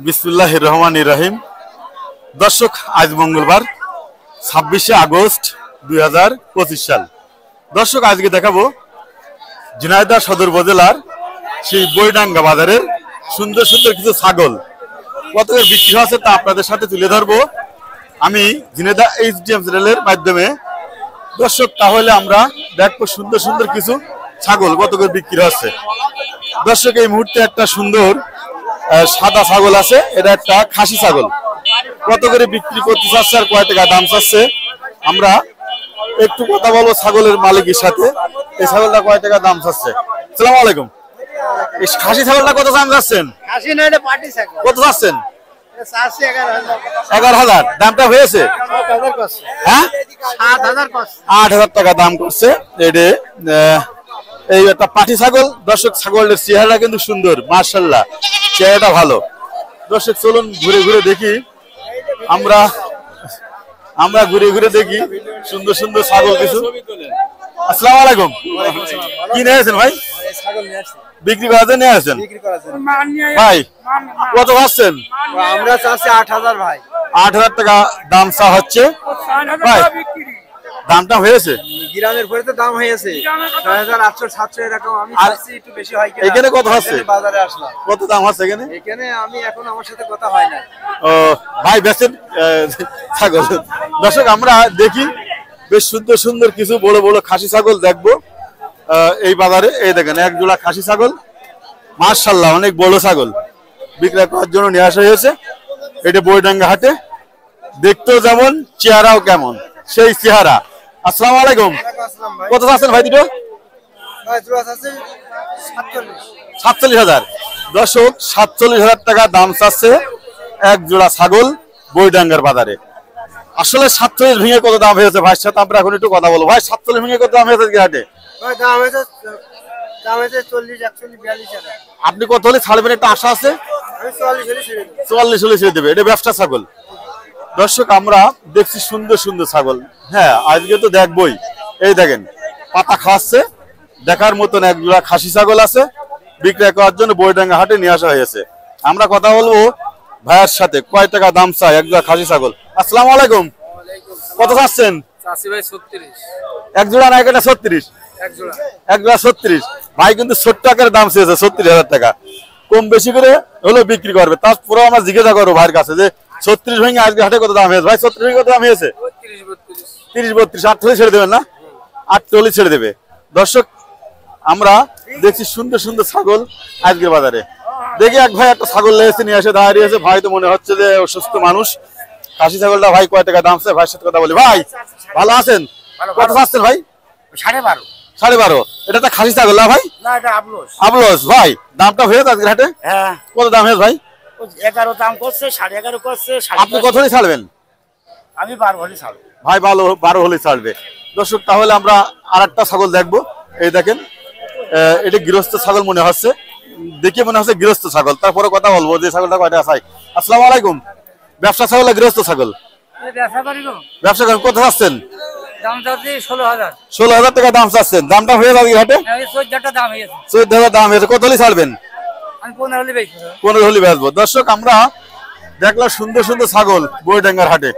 বিসমিল্লাহির রহমানির রহিম। দর্শক, আজ মঙ্গলবার 26শে আগস্ট 2025 সাল। দর্শক, আজকে দেখাবো ঝিনাইদহ সদর উপজেলার সেই বইডাঙ্গা বাজারের সুন্দর সুন্দর কিছু ছাগল কত করে বিক্রি হচ্ছে তা আপনাদের সাথে তুলে ধরবো আমি ঝিনাইদহ এইচডিএম চ্যানেলের মাধ্যমে। দর্শক, তাহলে আমরা দেখবো সুন্দর সুন্দর কিছু ছাগল কত করে বিক্রি হচ্ছে। দর্শক, এই মুহূর্তে একটা সুন্দর সাদা ছাগল আছে, এটা একটা খাসি ছাগল। কত করে বিক্রি করতে চাচ্ছে আর কয় টাকা দাম চাচ্ছে আমরা একটু কথা বলবো ছাগলের মালিকের সাথে। এই ছাগলটা কয় টাকা দাম চাচ্ছে? আসসালামু আলাইকুম। এই খাসি ছাগলটা কত দাম চাচ্ছেন? কত চাচ্ছেন? 11,000 দামটা হয়েছে? হ্যাঁ, 8,000 টাকা দাম করছে। এই একটা পাটি ছাগল। দর্শক, ছাগলের চেহারা কিন্তু সুন্দর, মাশাআল্লাহ, চেহারাটা ভালো। দর্শক, চলুন ঘুরে ঘুরে দেখি আমরা ঘুরে ঘুরে দেখি সুন্দর সুন্দর ছাগল কিছু। আসসালামু আলাইকুম। কি নিয়ে আসছেন ভাই? বিক্রি করার জন্য নিয়ে আসছেন ভাই? কত পাচ্ছেন? আমরা চাচ্ছি 8,000 ভাই। 8,000 টাকা দাম চা হচ্ছে ভাই। দামটা হয়েছে? গ্রামের পরে তো দাম হয়েছে 6,800-700 এরকম। আমি চাচ্ছি একটু বেশি হয় কিনা। এখানে কত আছে? বাজারে আসলাম। কত দাম আছে এখানে? এখানে আমি এখন আমার সাথে কথা হয় না। ও ভাই, বেচেন ছাগল? দর্শক, আমরা দেখি বেশ সুন্দর সুন্দর কিছু বড় বড় খাসি ছাগল দেখবো এই বাজারে। এই দেখেন, এক জোড়া খাসি ছাগল, মাশাআল্লাহ, অনেক বড় ছাগল বিক্রয় করার জন্য নিয়ে আসা হয়েছে। এটা বইডাঙ্গা হাটে। দেখতেও যেমন, চেহারাও কেমন, সেই চেহারা। আসসালামু আলাইকুম। কত আছেন ভাই? দুটো 47,000। দর্শক, 47,000 টাকা দাম চাচ্ছে এক জোড়া ছাগল বইডাঙ্গার বাজারে। আসলে 47 ভেঙে কত দাম হয়েছে ভাইয়ের সাথে আমরা এখন একটু কথা বলবো। ভাই, 47 ভেঙে কত দাম হয়েছে হাটে? আপনি কত হলে ছাড়বেন? একটা আশা আছে? 44 হলে ছেড়ে দেবে। এটা ব্যবসা ছাগল। দর্শক, আমরা দেখছি সুন্দর সুন্দর ছাগল। হ্যাঁ, আজকে তো দেখবই। এই দেখেন, পাতা খাওয়াচ্ছে, দেখার মতন এক জোড়া খাসি ছাগল আছে বিক্রয় করার জন্য বইডাঙ্গা হাটে নিয়ে আসা হয়েছে। আমরা কথা বলবো ভাইয়ের সাথে, কয় টাকা দাম চাই এক জোড়া খাসি ছাগল। আসসালামু আলাইকুম। কত চাচ্ছেন? এক জোড়া না, একটা 36? এক জোড়া 36। ভাই কিন্তু ছোট্ট আকারের দাম চেয়েছে 36,000 টাকা। কম বেশি করে হলেও বিক্রি করবে। তারপরে আমরা জিজ্ঞাসা করবো ভাইয়ের কাছে যে 36 ভেঙে আজকে হাটে কত দাম হয়েছে। ভাই, 36 ভেঙে কত দাম হয়েছে? 30-32। 8 হলে ছেড়ে দেবেন না? 8 হলে ছেড়ে দেবে। দর্শক, আমরা দেখছি সুন্দর সুন্দর ছাগল আজকের বাজারে। দেখি এক ভাই একটা ছাগল লেগেছে, নিয়ে এসে দাঁড়িয়েছে। ভাই তো মনে হচ্ছে যে অসুস্থ মানুষ। খাসি ছাগলটা ভাই কয় টাকা দাম চাই ভাইয়ের সাথে কথা বলি। ভাই, ভালো আছেন? কত চাচ্ছেন ভাই? 12.5। 12.5। এটা একটা খাসি ছাগল না ভাই? না, এটা আবলস। আবলস। ভাই, দামটা হয়েছে আজকের হাটে? হ্যাঁ। কত দাম হয়েছে ভাই? 11 দাম করছে, 11.5 করছে। আপনি কত হলে ছাড়বেন? আমি 12 হলে ছাড়বো ভাই। 12 হলে ছাড়বে। দর্শক, তাহলে আমরা আর একটা ছাগল দেখবো। এই দেখেন, এটা গৃহস্থ ছাগল মনে হচ্ছে, দেখে মনে হচ্ছে গৃহস্থ ছাগল। তারপরে কথা বলবো যে ছাগলটা কয়টা চাই। আসসালামু আলাইকুম। ব্যবসা ছাগল না গৃহস্থ ছাগল? ব্যবসা করেন। কত চাচ্ছেন? 16,000 টাকা দাম চাচ্ছেন। দামটা হয়ে যাবে হাটে? 14,000 দাম হয়েছে। কত হলে ছাড়বেন? 15 হলে বেচবো। দর্শক, আমরা দেখলাম সুন্দর সুন্দর ছাগল বইডাঙ্গার হাটে।